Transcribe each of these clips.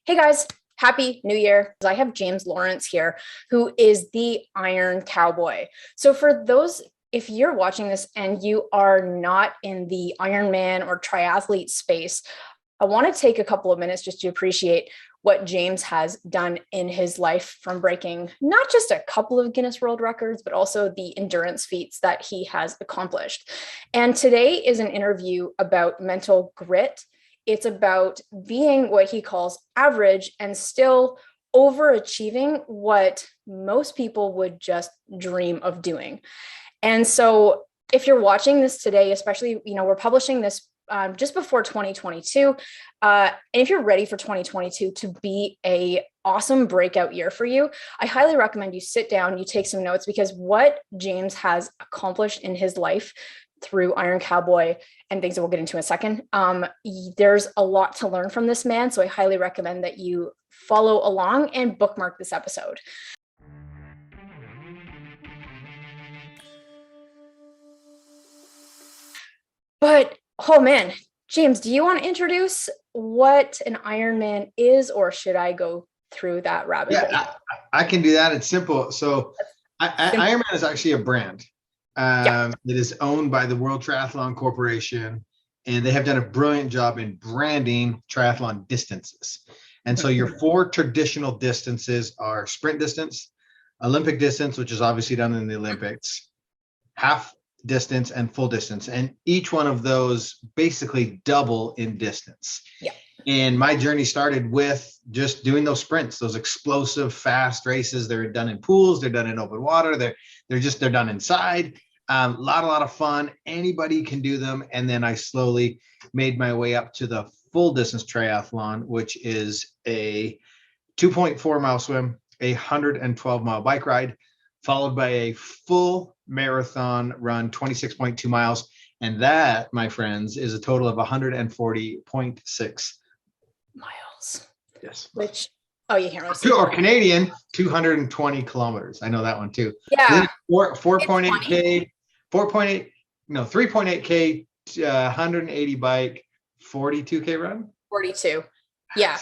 Hey guys, happy new year. I have James Lawrence here, who is the Iron Cowboy. So for those, if you're watching this and you are not in the Ironman or triathlete space, I want to take a couple of minutes just to appreciate what James has done in his life, from breaking not just a couple of Guinness World Records, but also the endurance feats that he has accomplished. And today is an interview about mental grit. It's about being what he calls average and still overachieving what most people would just dream of doing. And so if you're watching this today, especially, we're publishing this just before 2022. And if you're ready for 2022 to be a awesome breakout year for you, I highly recommend you sit down, you take some notes, because what James has accomplished in his life through Iron Cowboy and things that we'll get into in a second, there's a lot to learn from this man. So I highly recommend that you follow along and bookmark this episode. But, oh man, James, do you want to introduce what an Ironman is, or should I go through that rabbit hole? Yeah, I can do that. It's simple. So Ironman is actually a brand. It is owned by the World Triathlon Corporation, and they have done a brilliant job in branding triathlon distances. And so your four traditional distances are sprint distance, Olympic distance, which is obviously done in the Olympics, half distance, and full distance. And each one of those basically double in distance. Yeah. And my journey started with just doing those sprints, those explosive, fast races. They're done in pools, they're done in open water, they're done inside. A lot of fun. Anybody can do them. And then I slowly made my way up to the full distance triathlon, which is a 2.4 mile swim, a 112 mile bike ride, followed by a full marathon run, 26.2 miles. And that, my friends, is a total of 140.6 miles. Yes. Which, oh, you can't really see. Or Canadian, 220 kilometers. I know that one too. Yeah. 4.8K, 3.8K, 180 bike, 42K run. 42. Yeah.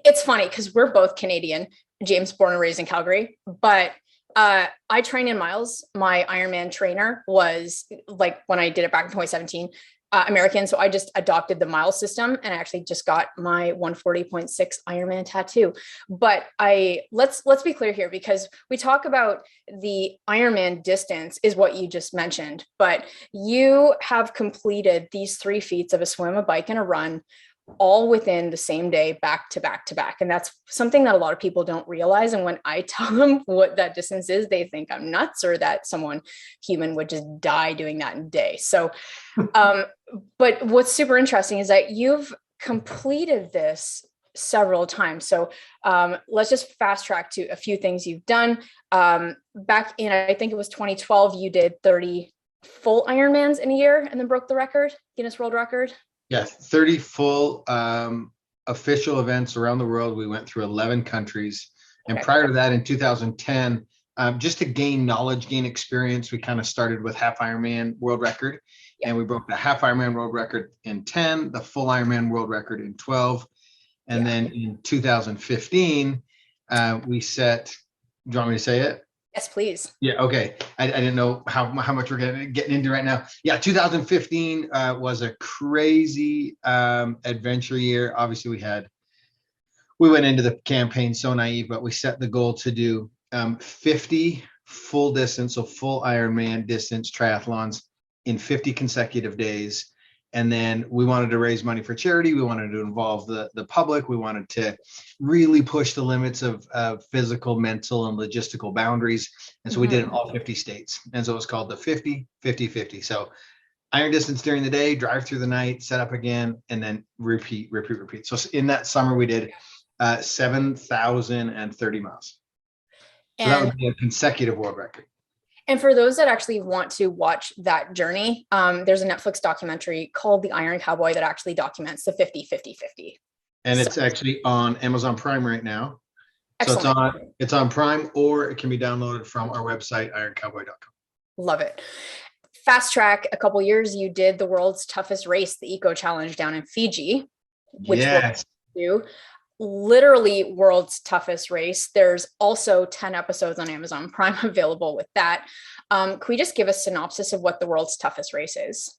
It's funny because we're both Canadian. James, born and raised in Calgary, but I train in miles. My Ironman trainer was, like, when I did it back in 2017, American. So I just adopted the mile system, and I actually just got my 140.6 Ironman tattoo. But let's be clear here, because we talk about the Ironman distance is what you just mentioned, but you have completed these 3 feats of a swim, a bike, and a run, all within the same day, back to back to back. And that's something that a lot of people don't realize. And when I tell them what that distance is, they think I'm nuts, or that someone human would just die doing that in a day. So, but what's super interesting is that you've completed this several times. So let's just fast track to a few things you've done. Back in, I think it was 2012, you did 30 full Ironmans in a year and then broke the record, Guinness World Record. Yes, 30 full official events around the world. We went through 11 countries. And prior to that, in 2010, just to gain knowledge, gain experience, we kind of started with half Ironman world record. And we broke the half Ironman world record in 10, the full Ironman world record in 12. And then in 2015, we set, do you want me to say it? Yes, please. Yeah. Okay. I didn't know how much we're getting into right now. Yeah. 2015 was a crazy adventure year. Obviously we went into the campaign so naive, but we set the goal to do 50 full distance, so full Ironman distance triathlons in 50 consecutive days. And then we wanted to raise money for charity. We wanted to involve the public. We wanted to really push the limits of physical, mental, and logistical boundaries. And so we did it in all 50 states. And so it was called the 50-50-50. So iron distance during the day, drive through the night, set up again, and then repeat. So in that summer, we did 7,030 miles. So that would be a consecutive world record. And for those that actually want to watch that journey, there's a Netflix documentary called The Iron Cowboy that actually documents the 50-50-50. And it's actually on Amazon Prime right now. Excellent. So it's on Prime, or it can be downloaded from our website, ironcowboy.com. Love it. Fast track, a couple years, you did the world's toughest race, the Eco Challenge down in Fiji, which we'll do. literally world's toughest race. There's also 10 episodes on Amazon Prime available with that. Can we just give a synopsis of what the world's toughest race is?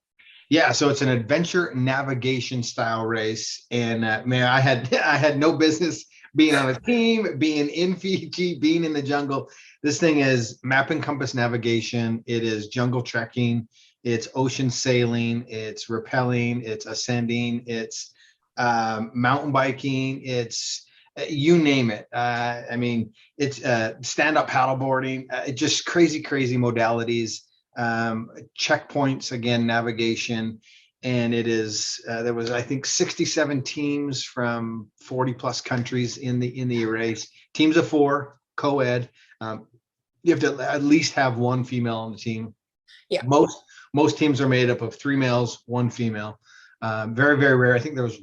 Yeah, so it's an adventure navigation style race, and man, I had I had no business being on a team, being in Fiji, being in the jungle. This thing is map and compass navigation. It is jungle trekking. It's ocean sailing. It's rappelling. It's ascending. It's mountain biking. It's you name it. I mean, it's stand-up paddleboarding. Just crazy, crazy modalities. Checkpoints, again, navigation. And it is there was, I think, 67 teams from 40 plus countries in the race. Teams of 4, co-ed. You have to at least have one female on the team. Yeah. Most teams are made up of 3 males, 1 female. Very, very rare. I think there was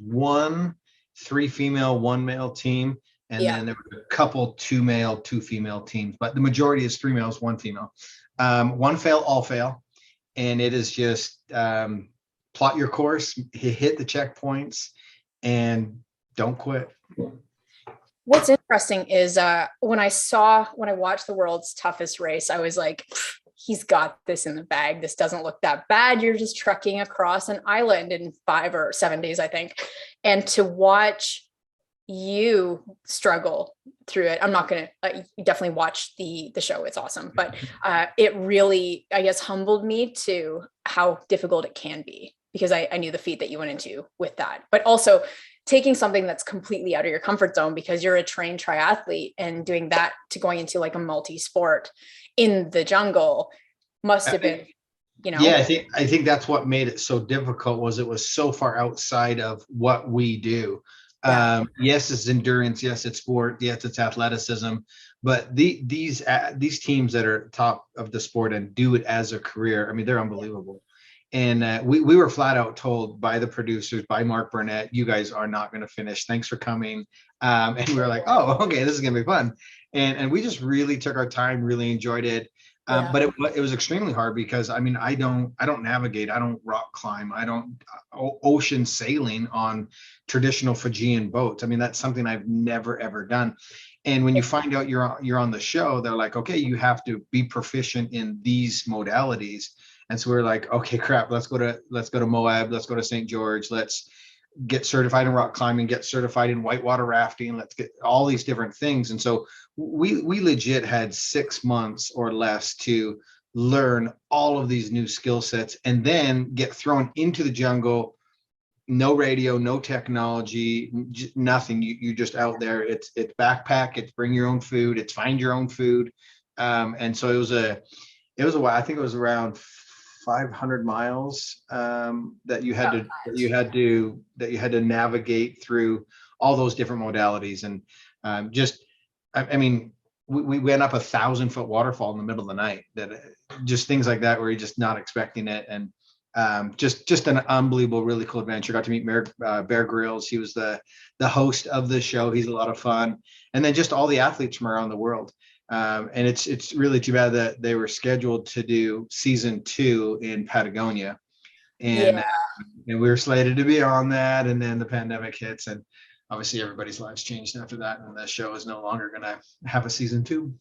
3 female, 1 male team, and then there were a couple 2 male, 2 female teams, but the majority is 3 males, 1 female. 1 fail, all fail, and it is just plot your course, hit the checkpoints, and don't quit. What's interesting is when I watched the world's toughest race, I was like, he's got this in the bag. This doesn't look that bad. You're just trekking across an island in 5 or 7 days, I think. And to watch you struggle through it, I'm not going to definitely watch the show. It's awesome. But it really, I guess, humbled me to how difficult it can be, because I knew the feat that you went into with that. But also taking something that's completely out of your comfort zone, because you're a trained triathlete, and doing that to going into like a multi-sport in the jungle must have been, Yeah, I think that's what made it so difficult, was it was so far outside of what we do. Yeah. Yes, it's endurance. Yes, it's sport. Yes, it's athleticism. But these teams that are top of the sport and do it as a career, I mean, they're unbelievable. And we were flat out told by the producers, by Mark Burnett, you guys are not going to finish. Thanks for coming. And we were like, oh, okay, this is going to be fun. And we just really took our time, really enjoyed it. But it was extremely hard, because I mean, I don't navigate, I don't rock climb, I don't ocean sailing on traditional Fijian boats. I mean, that's something I've never ever done. And when you find out you're on the show, they're like, okay, you have to be proficient in these modalities. And so we're like, okay, crap, let's go to Moab, let's go to St. George, let's get certified in rock climbing, get certified in whitewater rafting, let's get all these different things. And so we legit had 6 months or less to learn all of these new skill sets, and then get thrown into the jungle. No radio, no technology, nothing. You just out there. It's backpack, it's bring your own food, it's find your own food. And so it was a while. I think it was around 500 miles that you had to navigate through all those different modalities. And I mean, we went up 1,000-foot waterfall in the middle of the night. That just things like that where you're just not expecting it. And just an unbelievable, really cool adventure. Got to meet Bear Grylls. He was the host of the show. He's a lot of fun. And then just all the athletes from around the world. And it's really too bad that they were scheduled to do season 2 in Patagonia, and we were slated to be on that, and then the pandemic hits, and obviously everybody's lives changed after that, and the show is no longer going to have a season 2.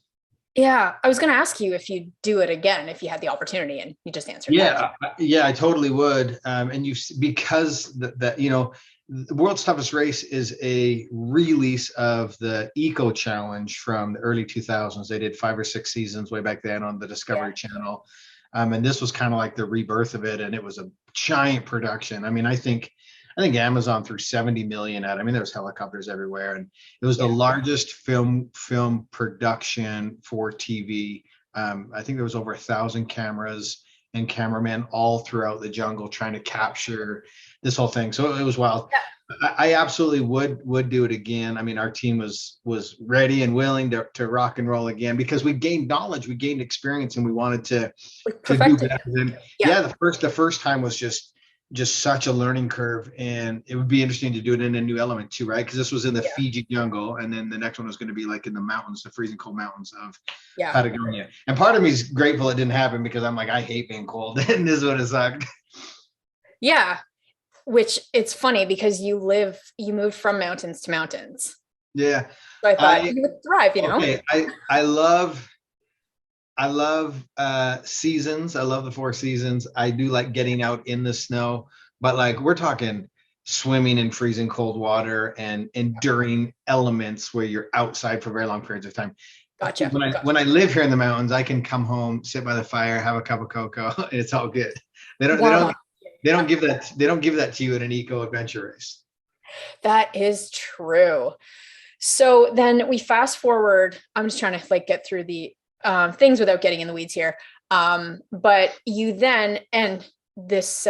Yeah, I was going to ask you if you do it again if you had the opportunity, and you just answered. Yeah, I totally would. And because the World's Toughest Race is a release of the Eco Challenge from the early 2000s. They did 5 or 6 seasons way back then on the Discovery Channel. And this was kind of like the rebirth of it. And it was a giant production. I mean, I think Amazon threw 70 million at it. I mean, there was helicopters everywhere. And it was the largest film production for TV. I think there was over 1,000 cameras and cameramen all throughout the jungle trying to capture this whole thing. So it was wild. Yeah. I absolutely would do it again. I mean, our team was ready and willing to rock and roll again, because we gained knowledge, we gained experience, and we wanted to do better. And the first time was just such a learning curve, and it would be interesting to do it in a new element too, right? Because this was in the Fiji jungle, and then the next one was going to be like in the mountains, the freezing cold mountains of Patagonia. And part of me is grateful it didn't happen, because I'm like, I hate being cold, and this is what it sucked. Yeah, which it's funny because you moved from mountains to mountains. Yeah. So I thought you would thrive, you know? Okay. I love seasons. I love the 4 seasons. I do like getting out in the snow, but like we're talking swimming in freezing cold water and enduring elements where you're outside for very long periods of time. Gotcha. When I live here in the mountains, I can come home, sit by the fire, have a cup of cocoa. It's all good. They don't give that to you in an eco adventure race. That is true. So then we fast forward. I'm just trying to like get through the things without getting in the weeds here. But you then, and this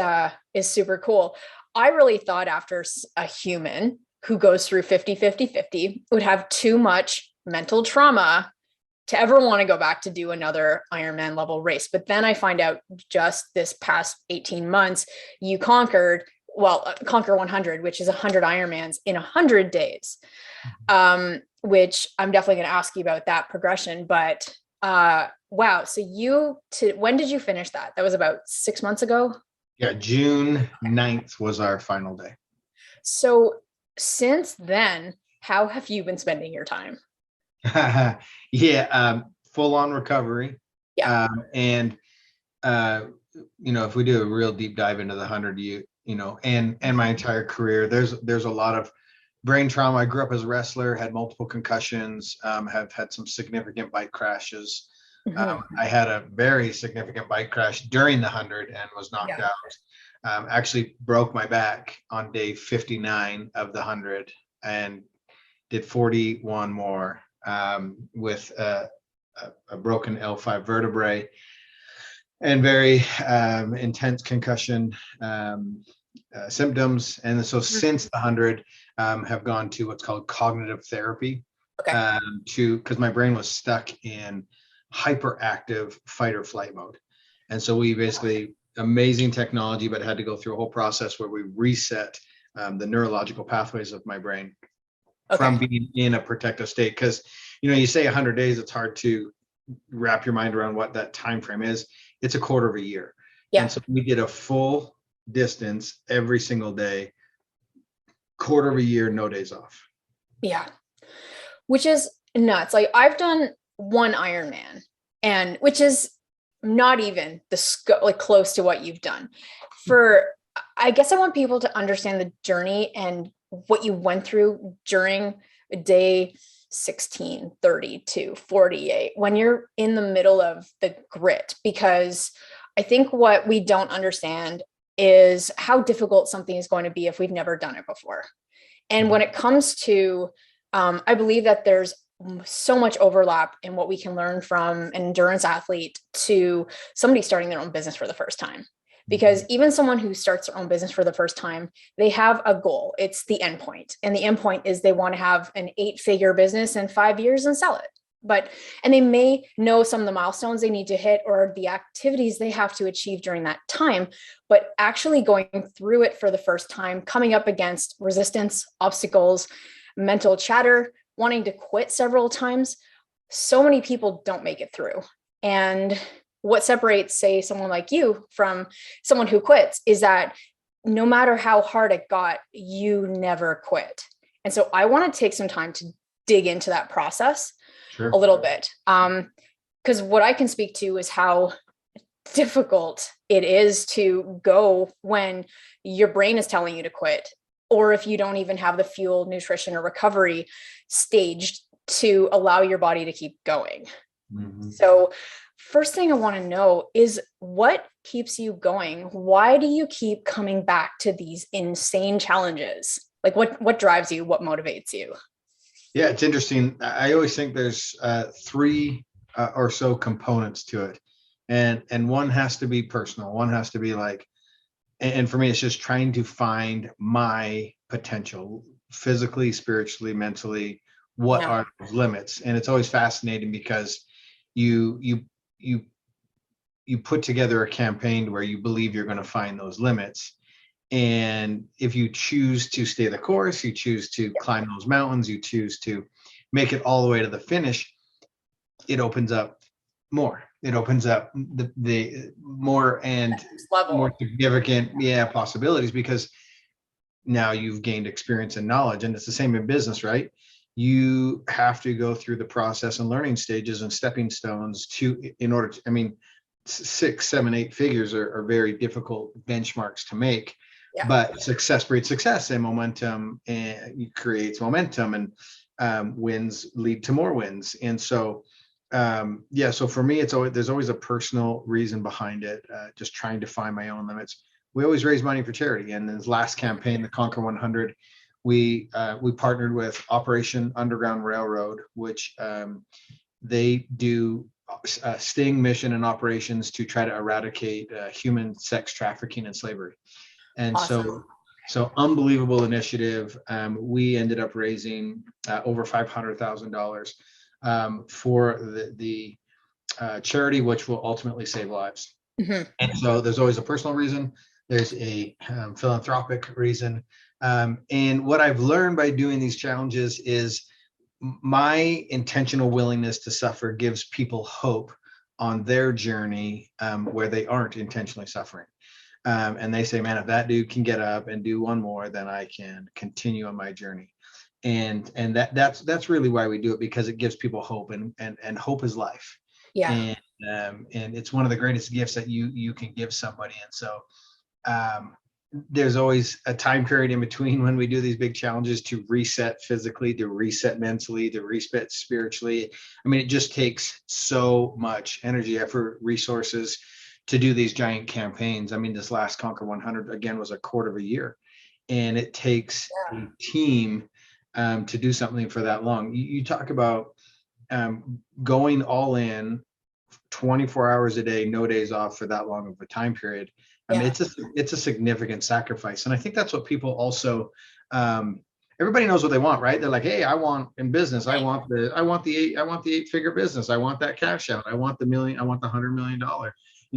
is super cool. I really thought after a human who goes through 50 would have too much mental trauma to ever want to go back to do another Ironman level race. But then I find out just this past 18 months, you conquer 100, which is 100 Ironmans in 100 days, which I'm definitely going to ask you about that progression. But wow. So when did you finish that? That was about 6 months ago? Yeah, June 9th was our final day. So since then, how have you been spending your time? Yeah, full on recovery. Yeah. And if we do a real deep dive into the 100, and my entire career, there's a lot of brain trauma. I grew up as a wrestler, had multiple concussions, have had some significant bike crashes. I had a very significant bike crash during the 100 and was knocked out. Actually broke my back on day 59 of the 100 and did 41 more with a broken L5 vertebrae and very intense concussion symptoms. And so since the 100, have gone to what's called cognitive therapy, because my brain was stuck in hyperactive fight or flight mode. And so we basically, amazing technology, but had to go through a whole process where we reset the neurological pathways of my brain from being in a protective state. Because, you say 100 days, it's hard to wrap your mind around what that time frame is. It's a quarter of a year. Yeah. And so we did a full distance every single day, quarter of a year, no days off. Yeah. Which is nuts. Like I've done one Ironman, and which is not even the scope, like close to what you've done. I guess I want people to understand the journey and what you went through during day 16, 32, 48, when you're in the middle of the grit, because I think what we don't understand is how difficult something is going to be if we've never done it before. And when it comes to, I believe that there's so much overlap in what we can learn from an endurance athlete to somebody starting their own business for the first time. Because even someone who starts their own business for the first time, they have a goal. It's the end point. And the end point is they want to have an 8-figure business in 5 years and sell it. And they may know some of the milestones they need to hit or the activities they have to achieve during that time, but actually going through it for the first time, coming up against resistance, obstacles, mental chatter, wanting to quit several times, so many people don't make it through. And what separates, say, someone like you from someone who quits is that no matter how hard it got, you never quit. And so I want to take some time to dig into that process a little bit. Because what I can speak to is how difficult it is to go when your brain is telling you to quit, or if you don't even have the fuel, nutrition, or recovery staged to allow your body to keep going. So first thing I want to know is what keeps you going? Why do you keep coming back to these insane challenges? Like what drives you? What motivates you? Yeah, it's interesting. I always think there's 3 or so components to it. And one has to be personal. One has to be like, and for me, it's just trying to find my potential physically, spiritually, mentally. What are those limits? And it's always fascinating because you put together a campaign where you believe you're going to find those limits. And if you choose to stay the course, you choose to climb those mountains, you choose to make it all the way to the finish, it opens up more. It opens up the more and more significant possibilities, because now you've gained experience and knowledge. And it's the same in business, right? you have to go through the process and learning stages and stepping stones in order to, I mean, 6, 7, 8 figures are very difficult benchmarks to make. Yeah. But success breeds success, and momentum and creates momentum, and wins lead to more wins. And so, so for me, there's always a personal reason behind it. Just trying to find my own limits. We always raise money for charity. And this last campaign, the Conquer 100, we partnered with Operation Underground Railroad, which they do sting mission and operations to try to eradicate human sex trafficking and slavery. And awesome. so unbelievable initiative. We ended up raising over $500,000 for the charity, which will ultimately save lives. Mm-hmm. And so there's always a personal reason. There's a philanthropic reason. And what I've learned by doing these challenges is my intentional willingness to suffer gives people hope on their journey where they aren't intentionally suffering. And they say, man, if that dude can get up and do one more, then I can continue on my journey. And that's really why we do it, because it gives people hope, and hope is life. Yeah. And it's one of the greatest gifts that you can give somebody. And so there's always a time period in between when we do these big challenges to reset physically, to reset mentally, to reset spiritually. I mean, it just takes so much energy, effort, resources to do these giant campaigns. I mean, this last Conquer 100 again was a quarter of a year, and it takes a team to do something for that long. You talk about going all in 24 hours a day, no days off for that long of a time period. I mean, it's a significant sacrifice. And I think that's what people also, everybody knows what they want, right? They're like, hey, I want in business, I want the 8-figure business. I want that cash out. I want the million, I want the $100 million,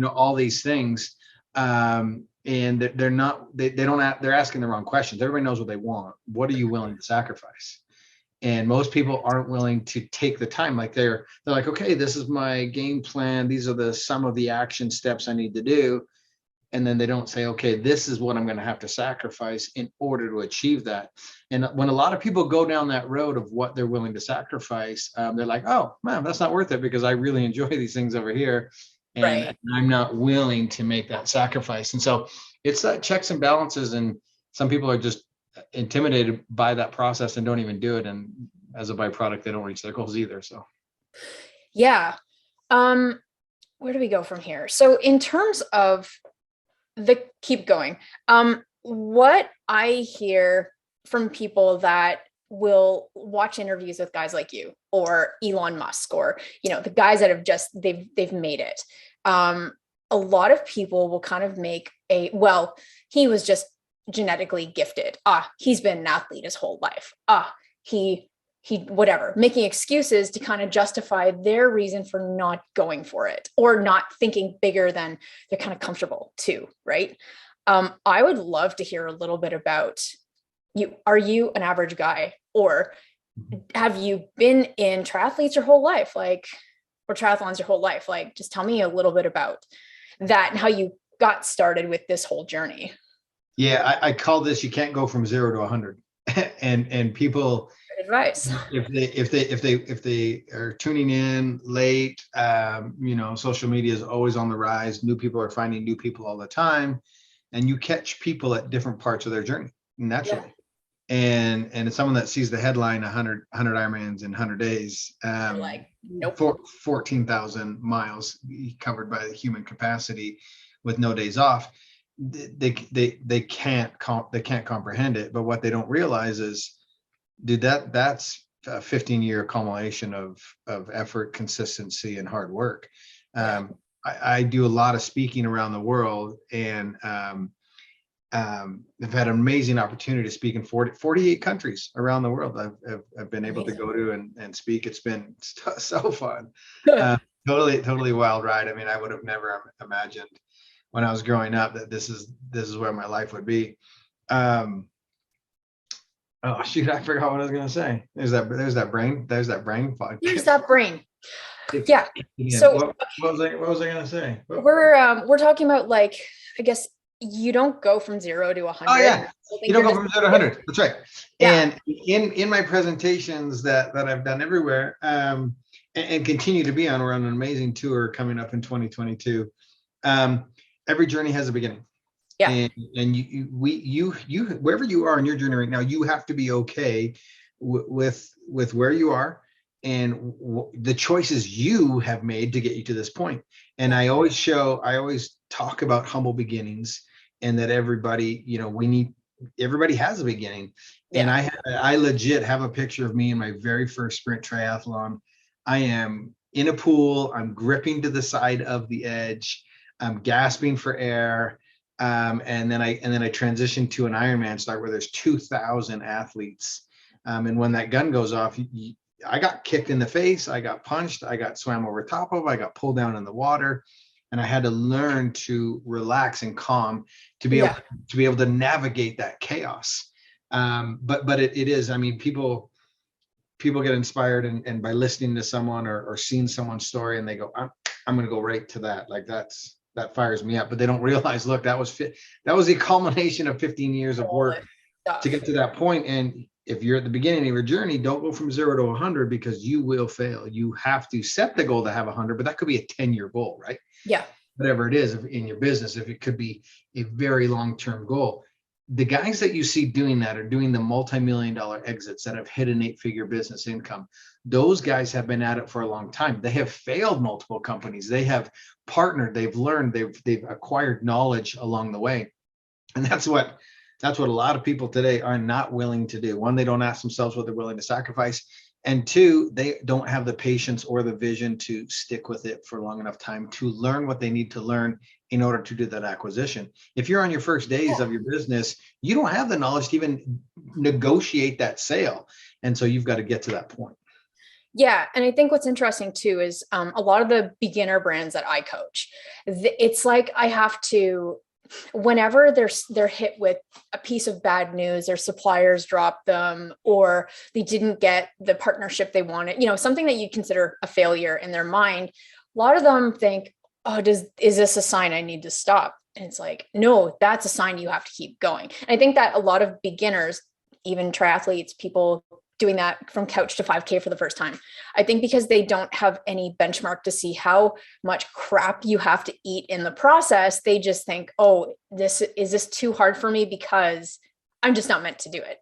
all these things. And they're asking the wrong questions. Everybody knows what they want. What are you willing to sacrifice? And most people aren't willing to take the time. Like they're like, okay, this is my game plan. These are some of the action steps I need to do. And then they don't say, okay, this is what I'm going to have to sacrifice in order to achieve that. And when a lot of people go down that road of what they're willing to sacrifice, they're like, oh man, that's not worth it, because I really enjoy these things over here. And I'm not willing to make that sacrifice. And so it's that checks and balances. And some people are just intimidated by that process and don't even do it. And as a byproduct, they don't reach their goals either. So, yeah. Where do we go from here? So in terms of keep going. What I hear from people that will watch interviews with guys like you or Elon Musk, or, the guys that have they've made it. A lot of people will kind of make he was just genetically gifted. He's been an athlete his whole life. He whatever, making excuses to kind of justify their reason for not going for it, or not thinking bigger than they're kind of comfortable to, right? I would love to hear a little bit about you. Are you an average guy, or have you been in triathletes your whole life, or triathlons your whole life? Just tell me a little bit about that and how you got started with this whole journey. Yeah, I call this, you can't go from 0 to 100. and people, advice. If they are tuning in late, social media is always on the rise. New people are finding new people all the time, and you catch people at different parts of their journey naturally. Yeah. And it's someone that sees the headline 100 Ironmans in 100 days, nope. 14,000 miles covered by the human capacity with no days off. They can't comprehend it. But what they don't realize is, dude, that's a 15-year accumulation of effort, consistency, and hard work. I do a lot of speaking around the world, and I've had an amazing opportunity to speak in 48 countries around the world. I've been able to go to and speak. It's been so fun. Totally wild ride. I mean, I would have never imagined when I was growing up that this is where my life would be. Oh shoot, I forgot what I was gonna say. There's that brain fog. There's that brain. Yeah. So what was I gonna say? We're talking about, I guess, you don't go from 0 to 100. Oh yeah, I you think don't you're go just, from 0 to 100. That's right. yeah, And in my presentations that I've done everywhere, and continue to be on, we're on an amazing tour coming up in 2022. Every journey has a beginning. yeah, And you wherever you are in your journey right now, you have to be okay with where you are and the choices you have made to get you to this point. And I always talk about humble beginnings, and that everybody, everybody has a beginning. And yeah, I legit have a picture of me in my very first sprint triathlon. I am in a pool, I'm gripping to the side of the edge, I'm gasping for air. And then I transitioned to an Ironman start where there's 2,000 athletes. And when that gun goes off, I got kicked in the face, I got punched, I got swam over top of, I got pulled down in the water, and I had to learn to relax and calm to be able to navigate that chaos. But it is, I mean, people get inspired and by listening to someone or seeing someone's story, and they go, I'm going to go right to that. Like that fires me up, but they don't realize, look, that was the culmination of 15 years of work to get to that point. And if you're at the beginning of your journey, don't go from 0 to 100, because you will fail. You have to set the goal to have 100, but that could be a 10-year goal, right? yeah, Whatever it is in your business, if it could be a very long-term goal. The guys that you see doing that are doing the multi-million-dollar exits that have hit an 8-figure business income. Those guys have been at it for a long time. They have failed multiple companies. They have partnered, they've learned, they've acquired knowledge along the way. And that's what a lot of people today are not willing to do. One, they don't ask themselves what they're willing to sacrifice. And two, they don't have the patience or the vision to stick with it for long enough time to learn what they need to learn in order to do that acquisition. If you're on your first days of your business, you don't have the knowledge to even negotiate that sale. And so you've got to get to that point. yeah. And I think what's interesting too is a lot of the beginner brands that I coach, it's like I have to, whenever they're hit with a piece of bad news, their suppliers dropped them, or they didn't get the partnership they wanted, something that you consider a failure in their mind, a lot of them think, oh, is this a sign I need to stop? And it's like, no, that's a sign you have to keep going. And I think that a lot of beginners, even triathletes, people doing that from couch to 5K for the first time, I think because they don't have any benchmark to see how much crap you have to eat in the process, they just think, oh, is this too hard for me because I'm just not meant to do it.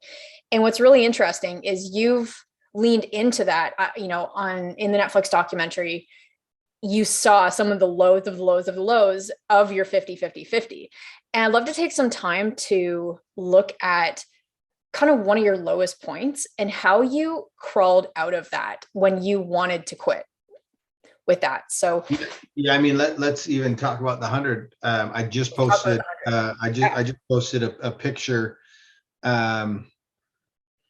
And what's really interesting is you've leaned into that, in the Netflix documentary, you saw some of the lows of the lows of the lows of your 50-50-50. And I'd love to take some time to look at kind of one of your lowest points and how you crawled out of that when you wanted to quit with that. So yeah, I mean, let's even talk about the 100. I just posted I just posted a picture on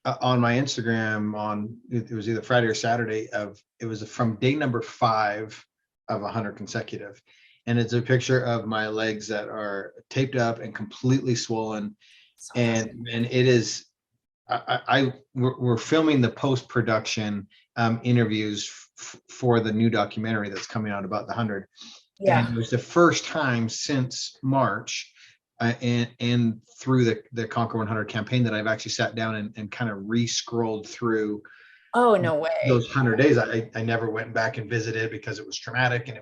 my Instagram it was either Friday or Saturday it was from day number 5 of 100 consecutive, and it's a picture of my legs that are taped up and completely swollen. And it is, we're filming the post-production interviews for the new documentary that's coming out about the 100. Yeah. And it was the first time since March and through the Conquer 100 campaign that I've actually sat down and kind of re-scrolled through. Oh, no way. Those 100 days. I never went back and visited because it was traumatic, and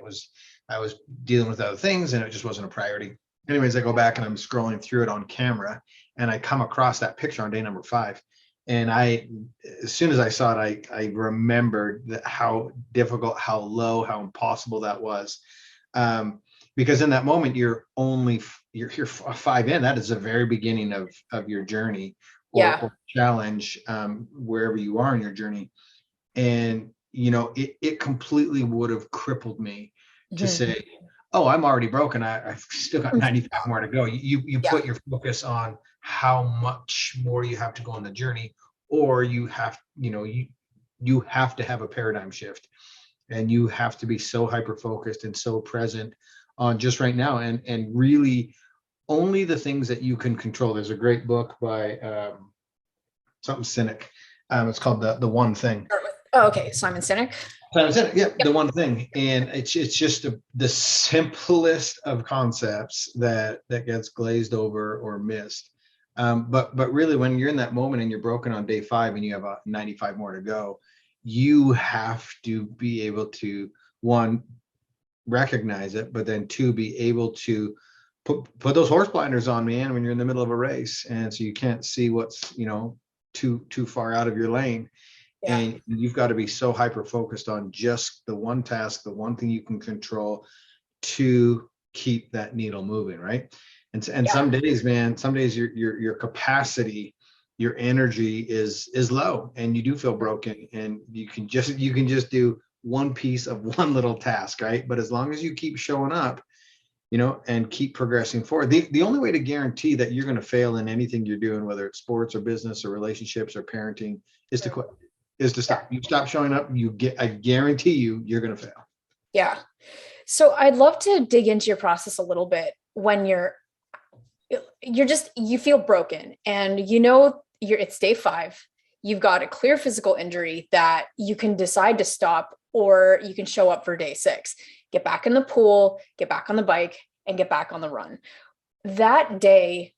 I was dealing with other things, and it just wasn't a priority. Anyways, I go back and I'm scrolling through it on camera, and I come across that picture on day number 5. And as soon as I saw it, I remembered how difficult, how low, how impossible that was. Because in that moment, you're 5 in. That is the very beginning of your journey or challenge, wherever you are in your journey. And, it completely would have crippled me to say, oh, I'm already broken. I've still got 95 more to go. You put your focus on how much more you have to go on the journey, or you have, you have to have a paradigm shift, and you have to be so hyper-focused and so present on just right now, and really only the things that you can control. There's a great book by something Cynic. It's called the One Thing. Oh, okay. Simon Sinek. Simon Sinek, yeah, Yep. the one thing, and it's just the simplest of concepts that gets glazed over or missed. But really, when you're in that moment and you're broken on day 5 and you have 95 more to go, you have to be able to, one, recognize it, but then two, be able to put those horse blinders on, man, when you're in the middle of a race, and so you can't see what's too far out of your lane. Yeah. And you've got to be so hyper focused on just the one task, the one thing you can control, to keep that needle moving, right? And Yeah. some days, man, some days your capacity, your energy is low, and you do feel broken, and you can just do one piece of one little task, right? But as long as you keep showing up, and keep progressing forward, the only way to guarantee that you're going to fail in anything you're doing, whether it's sports or business or relationships or parenting, is to quit, is to stop. You stop showing up, I guarantee you're going to fail. Yeah. So I'd love to dig into your process a little bit when you feel broken, and it's day 5. You've got a clear physical injury that you can decide to stop, or you can show up for day 6, get back in the pool, get back on the bike, and get back on the run. That day,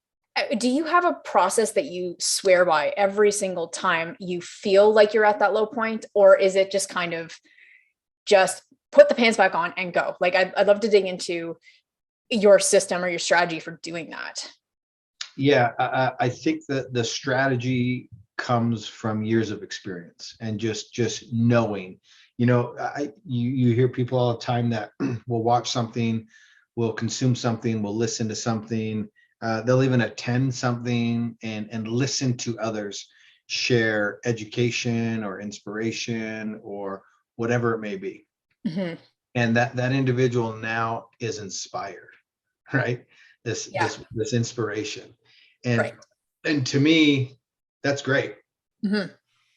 do you have a process that you swear by every single time you feel like you're at that low point? Or is it just kind of just put the pants back on and go? Like, I'd love to dig into your system or your strategy for doing that. Yeah, I think that the strategy comes from years of experience and just knowing. You hear people all the time that will watch something, will consume something, will listen to something, they'll even attend something and listen to others share education or inspiration or whatever it may be. Mm-hmm. And that individual now is inspired, right? This inspiration. And right. And to me, that's great. Mm-hmm.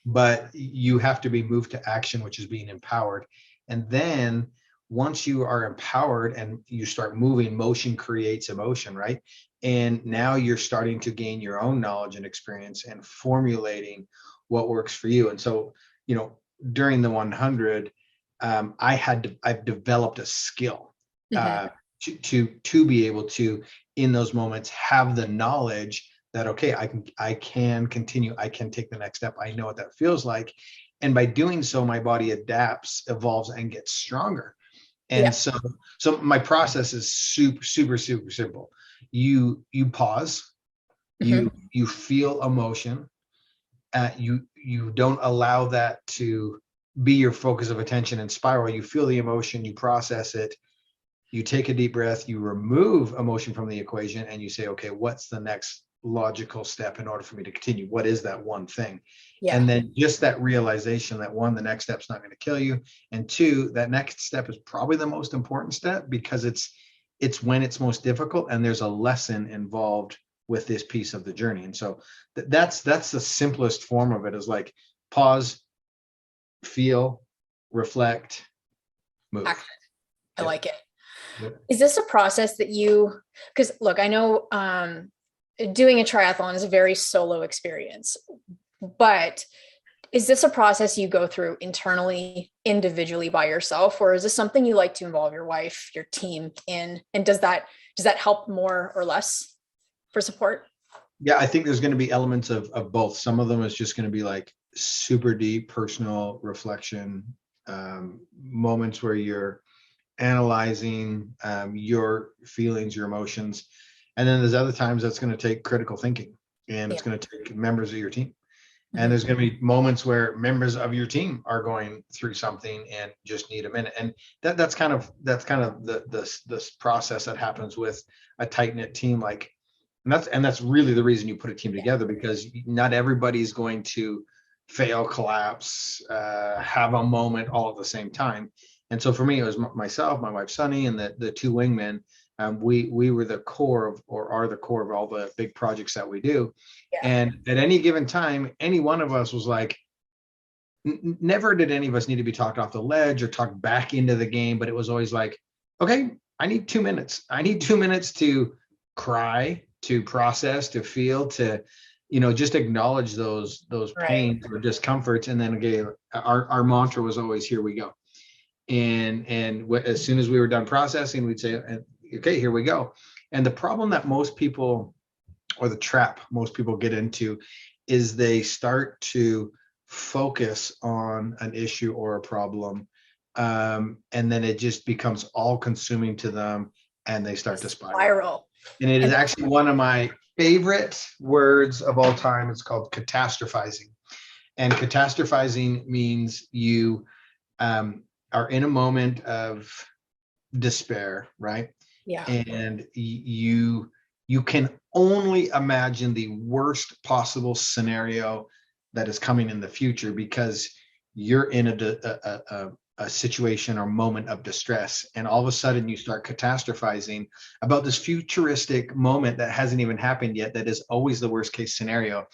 But you have to be moved to action, which is being empowered. And then once you are empowered and you start moving, motion creates emotion, right? And now you're starting to gain your own knowledge and experience and formulating what works for you. And so, during the 100, I've developed a skill to be able to, in those moments, have the knowledge that, okay, I can continue, I can take the next step. I know what that feels like. And by doing so, my body adapts, evolves, and gets stronger. And so my process is super, super, super simple. You pause, you feel emotion, you don't allow that to be your focus of attention and spiral. You feel the emotion, you process it, you take a deep breath, you remove emotion from the equation, and you say, okay, what's the next logical step in order for me to continue? What is that one thing? And then just that realization that, one, the next step's not going to kill you, and two, that next step is probably the most important step, because it's when it's most difficult and there's a lesson involved with this piece of the journey. And so that's the simplest form of it, is like pause, feel, reflect, move. I like it. Is this a process that because look, I know doing a triathlon is a very solo experience, but is this a process you go through internally, individually by yourself, or is this something you like to involve your wife, your team in? And does that help more or less for support? Yeah, I think there's going to be elements of both. Some of them is just going to be like super deep personal reflection, moments where you're analyzing your feelings, your emotions. And then there's other times that's going to take critical thinking, and it's going to take members of your team. And there's going to be moments where members of your team are going through something and just need a minute. And that's kind of the process that happens with a tight knit team. And that's really the reason you put a team together, because not everybody's going to fail, collapse, have a moment all at the same time. And so for me, it was myself, my wife Sunny, and the two wingmen. We were the core of, or are the core of, all the big projects that we do. And at any given time, any one of us was like, never did any of us need to be talked off the ledge or talked back into the game, but it was always like, okay, I need 2 minutes. I need 2 minutes to cry, to process, to feel, to just acknowledge those Right. pains or discomforts. And then again, our mantra was always, here we go. And as soon as we were done processing, we'd say, okay, here we go. And the problem that most people, or the trap most people get into, is they start to focus on an issue or a problem. And then it just becomes all consuming to them, and they start to spiral. And it is actually one of my favorite words of all time. It's called catastrophizing. And catastrophizing means you are in a moment of despair, right? Yeah. And you can only imagine the worst possible scenario that is coming in the future, because you're in a situation or moment of distress, and all of a sudden you start catastrophizing about this futuristic moment that hasn't even happened yet, that is always the worst case scenario.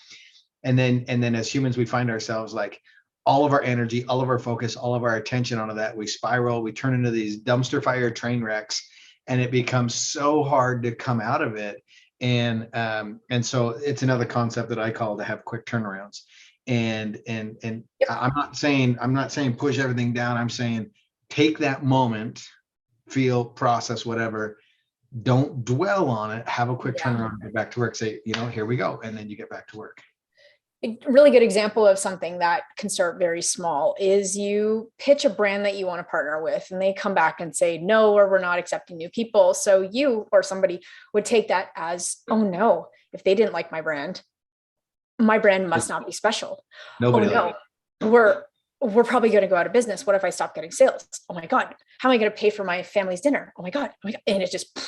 And then as humans, we find ourselves like, all of our energy, all of our focus, all of our attention onto that, we spiral, we turn into these dumpster fire train wrecks, and it becomes so hard to come out of it. And so it's another concept that I call to have quick turnarounds. And Yep. I'm not saying push everything down. I'm saying take that moment, feel, process, whatever. Don't dwell on it. Have a quick turnaround, get back to work. Say, here we go, and then you get back to work. A really good example of something that can start very small is you pitch a brand that you want to partner with, and they come back and say, no, or we're not accepting new people. So you or somebody would take that as, oh no, if they didn't like my brand must not be special. Nobody. Oh no, we're probably going to go out of business. What if I stop getting sales? Oh my God, how am I going to pay for my family's dinner? Oh my God. And it just,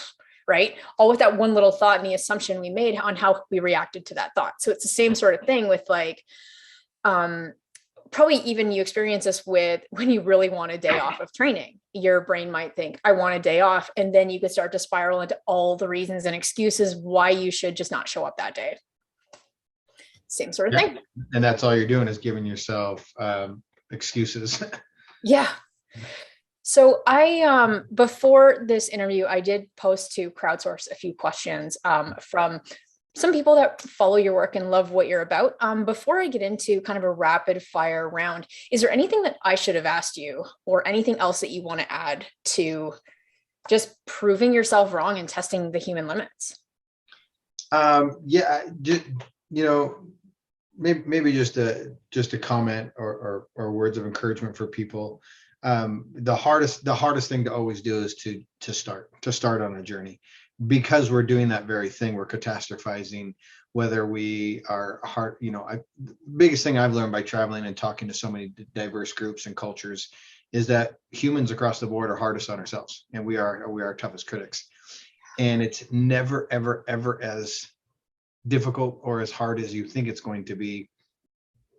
right? All with that one little thought and the assumption we made on how we reacted to that thought. So it's the same sort of thing with like, probably even you experience this with when you really want a day off of training. Your brain might think, I want a day off. And then you could start to spiral into all the reasons and excuses why you should just not show up that day. Same sort of thing. And that's all you're doing is giving yourself excuses. Yeah. So I, before this interview, I did post to crowdsource a few questions from some people that follow your work and love what you're about. Before I get into kind of a rapid fire round, is there anything that I should have asked you, or anything else that you want to add to just proving yourself wrong and testing the human limits? Maybe just a comment or words of encouragement for people. The hardest thing to always do is to start on a journey, because we're doing that very thing. We're catastrophizing, whether we are the biggest thing I've learned by traveling and talking to so many diverse groups and cultures is that humans across the board are hardest on ourselves, and we are our toughest critics. And it's never, ever, ever as difficult or as hard as you think it's going to be,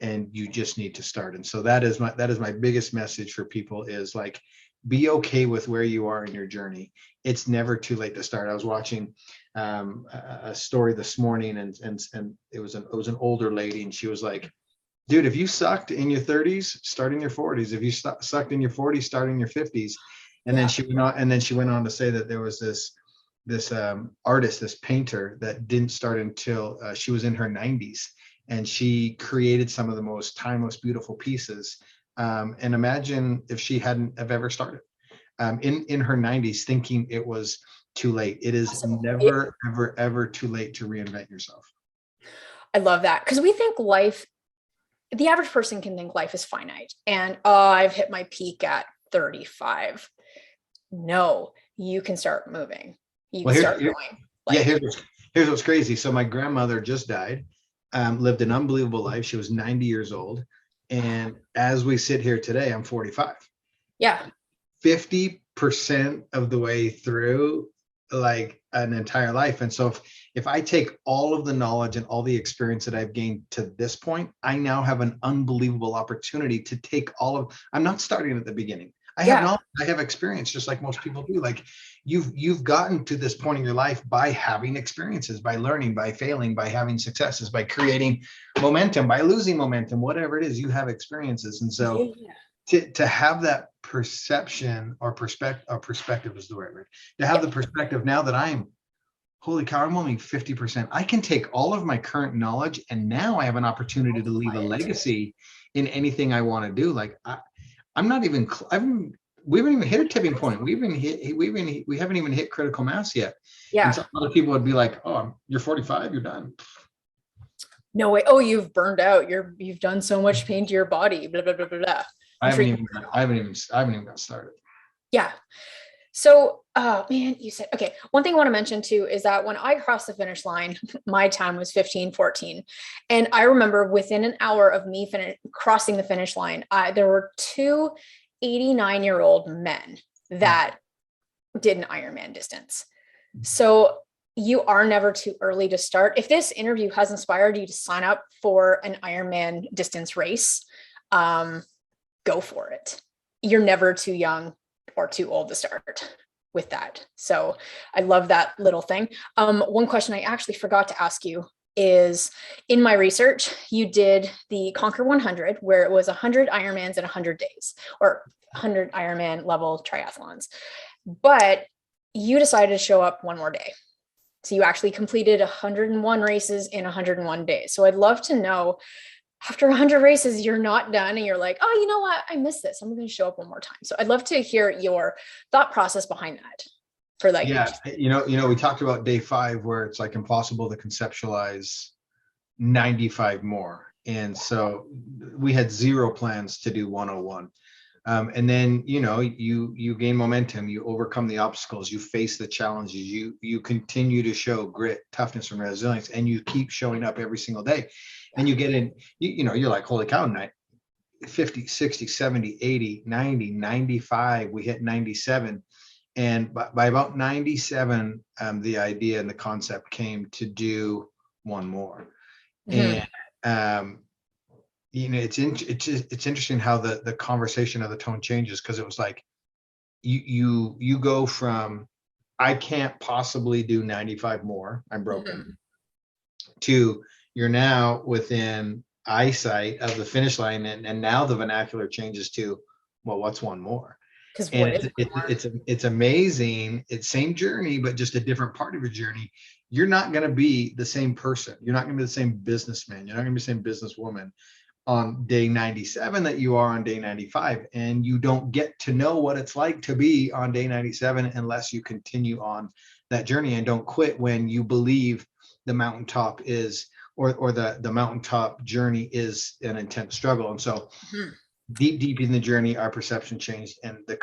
and you just need to start. And so that is my biggest message for people, is like, be okay with where you are in your journey. It's never too late to start. I was watching a story this morning, and it was an older lady, and she was like, dude, if you sucked in your 30s, start in your 40s. If you sucked in your 40s, start in your 50s. And then she went on to say that there was this artist, this painter, that didn't start until she was in her 90s, and she created some of the most timeless, beautiful pieces. And imagine if she hadn't have ever started in her 90s, thinking it was too late. It is never, ever, ever too late to reinvent yourself. I love that, because we think the average person can think life is finite, and I've hit my peak at 35. No, you can start moving. You can start going. Here's what's crazy. So my grandmother just died, lived an unbelievable life. She was 90 years old. And as we sit here today, I'm 45. Yeah. 50% of the way through like an entire life. And so if I take all of the knowledge and all the experience that I've gained to this point, I now have an unbelievable opportunity to take I'm not starting at the beginning. I have knowledge, I have experience, just like most people do. Like you've gotten to this point in your life by having experiences, by learning, by failing, by having successes, by creating momentum, by losing momentum, whatever it is, you have experiences. And so to have that perception or perspective is the right word, to have the perspective now that I'm holy cow, I'm only 50%. I can take all of my current knowledge and now I have an opportunity to leave a legacy in anything I want to do. Like I'm not even, we haven't even hit a tipping point. We haven't even hit critical mass yet. Yeah. And so other people would be like, oh, you're 45, you're done. No way. Oh, you've burned out. You've done so much pain to your body. Blah, blah, blah, blah, blah. I haven't even got started. Yeah. So, man, you said, okay. One thing I want to mention too, is that when I crossed the finish line, my time was 15:14. And I remember within an hour of me crossing the finish line, there were two 89-year-old men that did an Ironman distance. So you are never too early to start. If this interview has inspired you to sign up for an Ironman distance race, go for it. You're never too young or too old to start with that. So I love that little thing. One question I actually forgot to ask you is, in my research, you did the Conquer 100, where it was 100 Ironmans in 100 days, or 100 Ironman level triathlons. But you decided to show up one more day. So you actually completed 101 races in 101 days. So I'd love to know, after 100 races, you're not done and you're like, oh, you know what? I missed this. I'm going to show up one more time. So I'd love to hear your thought process behind that. For like, yeah, we talked about day 5 where it's like impossible to conceptualize 95 more. And so we had 0 plans to do 101. And then, you gain momentum, you overcome the obstacles, you face the challenges, you continue to show grit, toughness, and resilience, and you keep showing up every single day. And you get in, you're like, holy cow, 50, 60, 70, 80, 90, 95, we hit 97. And by about 97, the idea and the concept came to do one more. Mm-hmm. And, it's interesting how the conversation of the tone changes, because it was like you go from I can't possibly do 95 more, I'm broken, mm-hmm. to you're now within eyesight of the finish line, and now the vernacular changes to, well, what's one more? And it's amazing. It's same journey, but just a different part of your journey. You're not going to be the same person. You're not going to be the same businessman. You're not going to be the same businesswoman on day 97 that you are on day 95. And you don't get to know what it's like to be on day 97 unless you continue on that journey and don't quit when you believe the mountaintop is, or the mountaintop journey is an intense struggle. And so deep in the journey, our perception changed, and the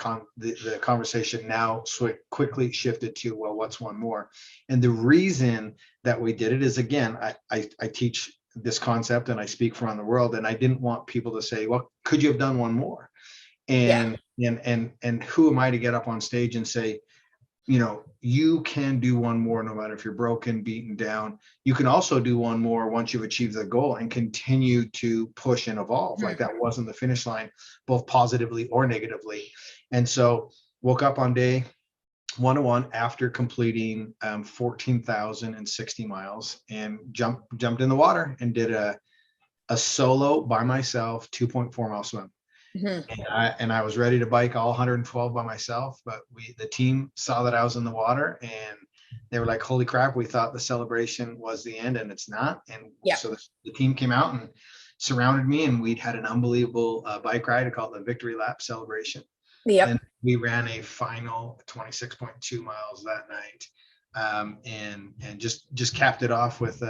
conversation now quickly shifted to, well, what's one more? And the reason that we did it is, again, I teach this concept and I speak around the world, and I didn't want people to say, well, could you have done one more? And who am I to get up on stage and say, you can do one more no matter if you're broken, beaten down. You can also do one more once you've achieved the goal and continue to push and evolve. Like that wasn't the finish line, both positively or negatively. And so woke up on day 101 after completing 14,060 miles and jumped in the water and did a solo by myself 2.4 mile swim. Mm-hmm. And I was ready to bike all 112 by myself, but the team saw that I was in the water and they were like, holy crap, we thought the celebration was the end, and it's not. And so the team came out and surrounded me, and we'd had an unbelievable bike ride called the Victory Lap Celebration. Yep. And we ran a final 26.2 miles that night, and just capped it off with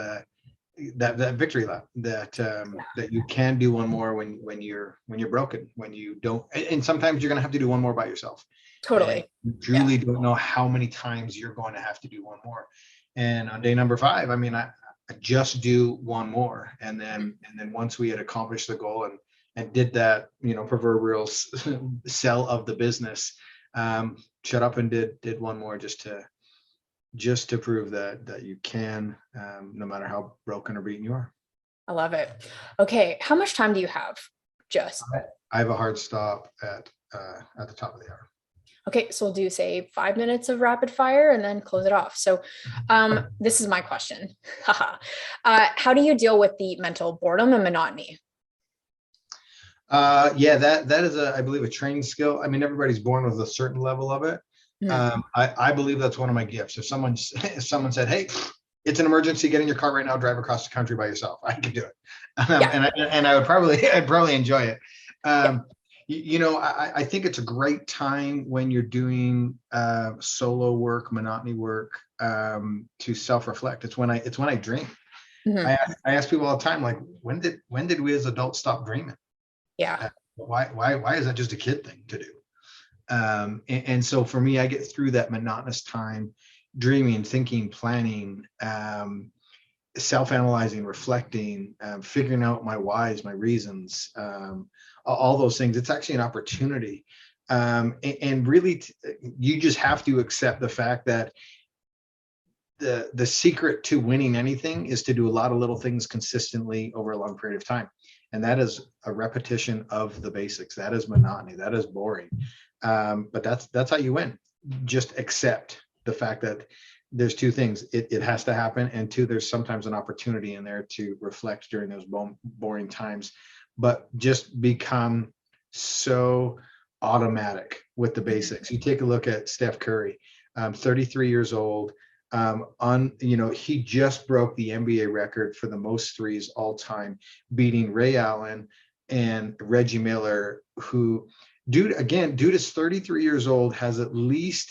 that victory lap, that you can do one more when you're broken, when you don't, and sometimes you're going to have to do one more by yourself. Totally. And you truly don't know how many times you're going to have to do one more. And on day number 5, I mean, I just do one more, and then once we had accomplished the goal and did that, proverbial sell of the business, shut up and did one more just to prove that you can, no matter how broken or beaten you are. I love it. Okay. How much time do you have? I have a hard stop at the top of the hour. Okay. So we'll do, say, 5 minutes of rapid fire and then close it off. So this is my question. How do you deal with the mental boredom and monotony? That is I believe a training skill. I mean, everybody's born with a certain level of it. Mhm. I believe that's one of my gifts. If someone said, "Hey, it's an emergency, get in your car right now, drive across the country by yourself," I could do it. Yeah. And I would probably I'd probably enjoy it. Yeah. I think it's a great time when you're doing solo work, monotony work, to self-reflect. It's when I dream. Mhm. I ask people all the time, like, when did we as adults stop dreaming? Yeah. Why is that just a kid thing to do? And so for me, I get through that monotonous time dreaming, thinking, planning, self-analyzing, reflecting, figuring out my whys, my reasons, all those things. It's actually an opportunity. And really, you just have to accept the fact that the secret to winning anything is to do a lot of little things consistently over a long period of time. And that is a repetition of the basics. That is monotony. That is boring. But that's how you win. Just accept the fact that there's two things. It has to happen. And two, there's sometimes an opportunity in there to reflect during those boring times. But just become so automatic with the basics. You take a look at Steph Curry, 33 years old. He just broke the NBA record for the most threes all time, beating Ray Allen and Reggie Miller, who, dude is 33 years old, has at least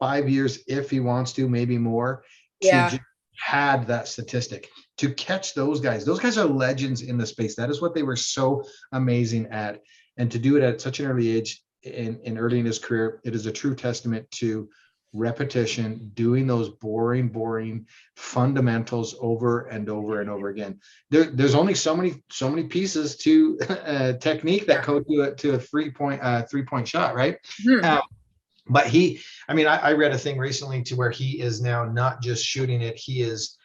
5 years, if he wants to, maybe more, to Yeah. just had that statistic. To catch those guys are legends in the space. That is what they were so amazing at. And to do it at such an early age, in early in his career, it is a true testament to repetition, doing those boring fundamentals over and over and over again. There's only so many pieces to technique that go to a 3-point shot, right? Mhm. But I read a thing recently to where he is now not just shooting it, he is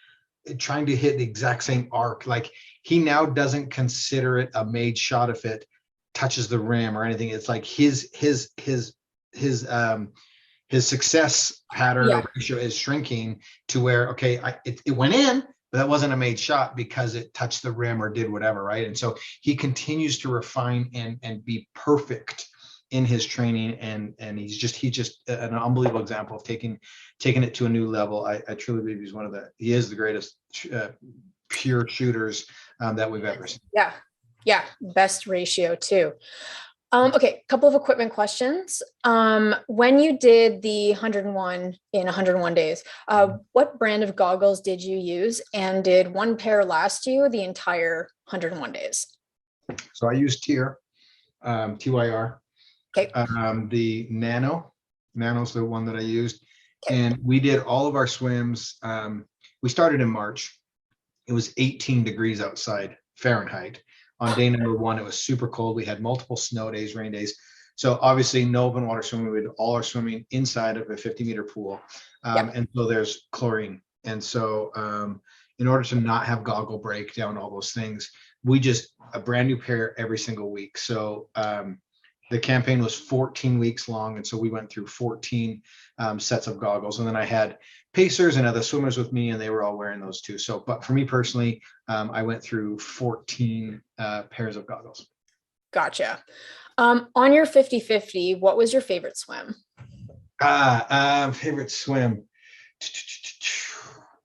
trying to hit the exact same arc. Like, he now doesn't consider it a made shot if it touches the rim or anything. It's like his success pattern Yeah. or ratio is shrinking to where, okay, it went in, but that wasn't a made shot because it touched the rim or did whatever, right? And so he continues to refine and be perfect in his training, and he's just an unbelievable example of taking it to a new level. I truly believe he is the greatest pure shooters that we've ever seen. Yeah. Yeah. Best ratio too. Okay, couple of equipment questions. When you did the 101 in 101 days, what brand of goggles did you use, and did one pair last you the entire 101 days? So I use Tyr, TYR. Okay. The Nano's the one that I used. Okay. And we did all of our swims. We started in March. It was 18 degrees outside Fahrenheit. On day number 1, it was super cold. We had multiple snow days, rain days. So obviously no open water swimming. We did all our swimming inside of a 50-meter pool. And so there's chlorine. And so in order to not have goggle breakdown, all those things, we just a brand new pair every single week. So the campaign was 14 weeks long. And so we went through 14 sets of goggles. And then I had pacers and other swimmers with me, and they were all wearing those too. So, but for me personally, I went through 14 pairs of goggles. Gotcha. On your 50-50, what was your favorite swim? Favorite swim.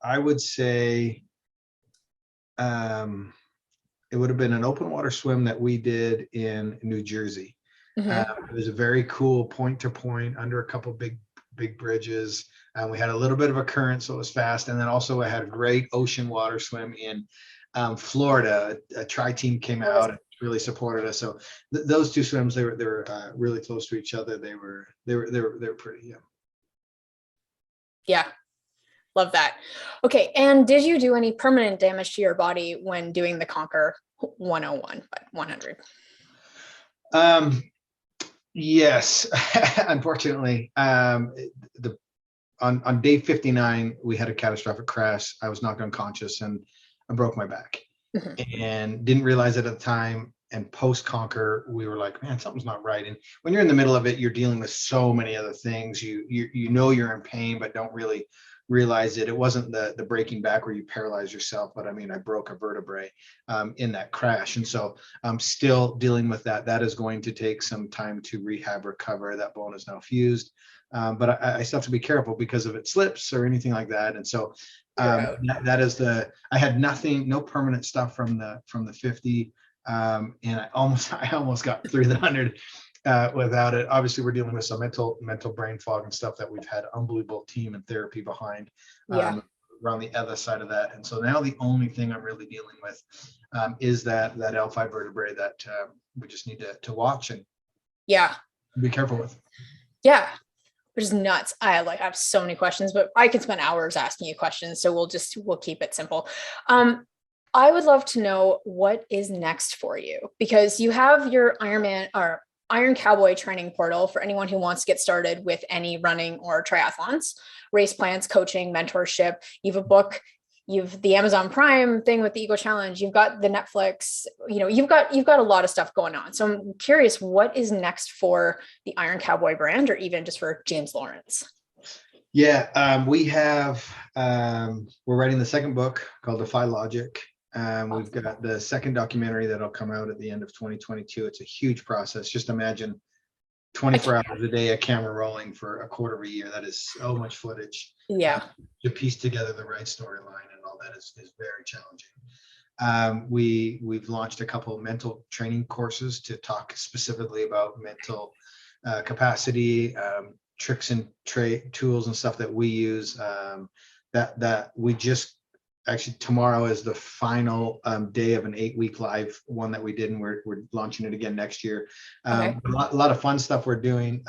I would say it would have been an open water swim that we did in New Jersey. Mm-hmm. It was a very cool point to point under a couple big bridges. We had a little bit of a current, so it was fast. And then also I had a great ocean water swim in Florida. A tri-team came out and really supported us. So those two swims, they were really close to each other. They were pretty. Yeah. Yeah. Love that. Okay. And did you do any permanent damage to your body when doing the Conquer 101, but 100? Yes, unfortunately, on day 59, we had a catastrophic crash. I was knocked unconscious and I broke my back, and didn't realize it at the time. And post Conquer, we were like, man, something's not right. And when you're in the middle of it, you're dealing with so many other things. You know you're in pain, but don't really realized it wasn't the breaking back where you paralyze yourself, but I mean, I broke a vertebrae in that crash. And so I'm still dealing with that. That is going to take some time to rehab, recover. That bone is now fused. But I still have to be careful because if it slips or anything like that. And so that is I had nothing, no permanent stuff from the 50. And I almost got through the 100 without it. Obviously, we're dealing with some mental brain fog and stuff that we've had unbelievable team and therapy behind around the other side of that. And so now the only thing I'm really dealing with is that L5 vertebrae that we just need to watch and be careful with. Yeah. Which is nuts. I have so many questions, but I could spend hours asking you questions. So we'll keep it simple. I would love to know what is next for you, because you have your Ironman or Iron Cowboy training portal for anyone who wants to get started with any running or triathlons, race plans, coaching, mentorship. You have a book, you've the Amazon Prime thing with the Eco Challenge, you've got the Netflix, you've got a lot of stuff going on. So I'm curious, what is next for the Iron Cowboy brand, or even just for James Lawrence? Yeah, we have, we're writing the second book called Defy Logic. We've got the second documentary that'll come out at the end of 2022. It's a huge process. Just imagine 24 hours a day, a camera rolling for a quarter of a year. That is so much footage. To piece together the right storyline and all that is very challenging. We've launched a couple of mental training courses to talk specifically about mental capacity, tricks and tools and stuff that we use. That we just actually, tomorrow is the final day of an 8-week live one that we did, and we're launching it again next year. A lot of fun stuff we're doing.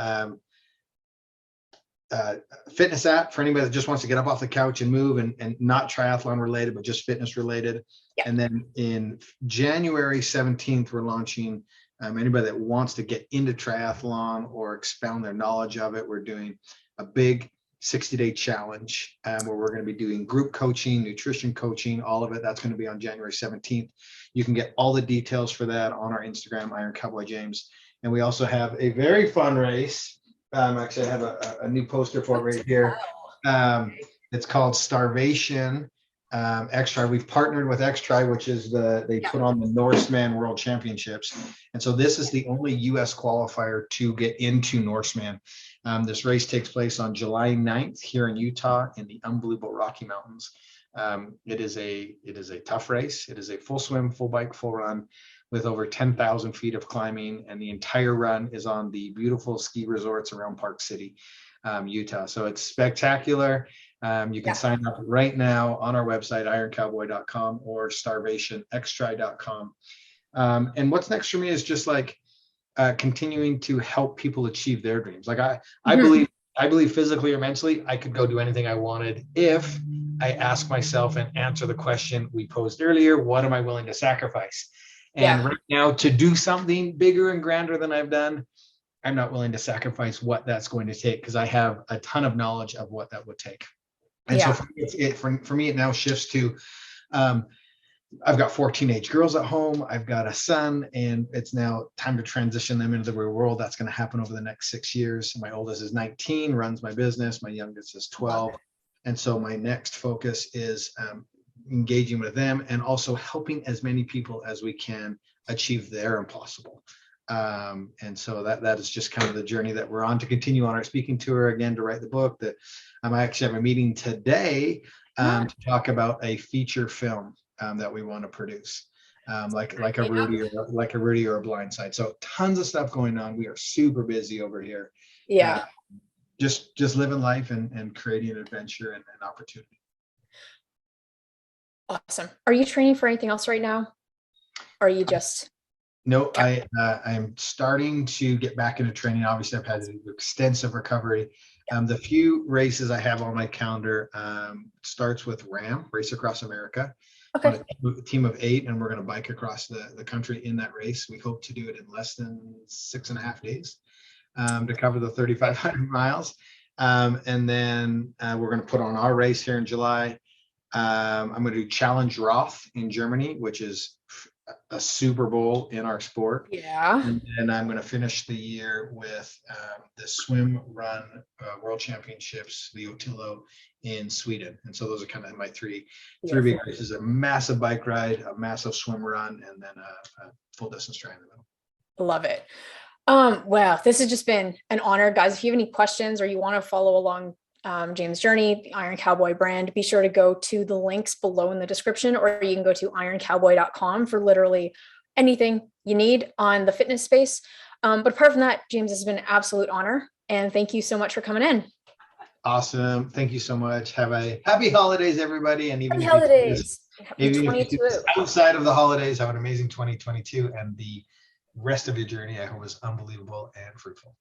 Fitness app for anybody that just wants to get up off the couch and move, and not triathlon related, but just fitness related. And then in January 17th, we're launching anybody that wants to get into triathlon or expound their knowledge of it. We're doing a big 60-day challenge where we're going to be doing group coaching, nutrition coaching, all of it. That's going to be on January 17th. You can get all the details for that on our Instagram, Iron Cowboy James. And we also have a very fun race. Actually, I have a new poster for it right here. It's called Starvation X-Tri. We've partnered with X-Tri, which is they put on the Norseman World Championships. And so this is the only US qualifier to get into Norseman. This race takes place on July 9th here in Utah in the unbelievable Rocky Mountains. It is a tough race. It is a full swim, full bike, full run with over 10,000 feet of climbing. And the entire run is on the beautiful ski resorts around Park City, Utah. So it's spectacular. You can sign up right now on our website, ironcowboy.com or starvationxtri.com. And what's next for me is just like continuing to help people achieve their dreams. Like I believe physically or mentally, I could go do anything I wanted if I ask myself and answer the question we posed earlier: what am I willing to sacrifice? And right now, to do something bigger and grander than I've done, I'm not willing to sacrifice what that's going to take, because I have a ton of knowledge of what that would take. And so for me, it now shifts to, I've got 4 teenage girls at home. I've got a son, and it's now time to transition them into the real world. That's going to happen over the next 6 years. My oldest is 19, runs my business. My youngest is 12. And so my next focus is engaging with them and also helping as many people as we can achieve their impossible. And so that is just kind of the journey that we're on to continue on our speaking tour, again, to write the book. That I actually have a meeting today to talk about a feature film that we want to produce, like a Rudy or a Blindside. So tons of stuff going on. We are super busy over here. Just living life and creating an adventure and an opportunity. Awesome. Are you training for anything else right now? Or are you just? No, I'm starting to get back into training. Obviously, I've had an extensive recovery. The few races I have on my calendar starts with RAM, Race Across America. On a team of 8, and we're going to bike across the country in that race. We hope to do it in less than 6.5 days to cover the 3,500 miles. And then we're going to put on our race here in July. I'm going to do Challenge Roth in Germany, which is a Super Bowl in our sport. Yeah. And then I'm going to finish the year with the swim run world championships, the Otillo in Sweden. And so those are kind of my three big races: a massive bike ride, a massive swim run, and then a full distance try in the middle. Love it. Wow, this has just been an honor, guys. If you have any questions or you want to follow along James' journey, the Iron Cowboy brand, be sure to go to the links below in the description, or you can go to ironcowboy.com for literally anything you need on the fitness space. But apart from that, James, has been an absolute honor. And thank you so much for coming in. Awesome. Thank you so much. Have a happy holidays, everybody. And even happy if holidays. you outside of the holidays, have an amazing 2022, and the rest of your journey, I hope, is unbelievable and fruitful.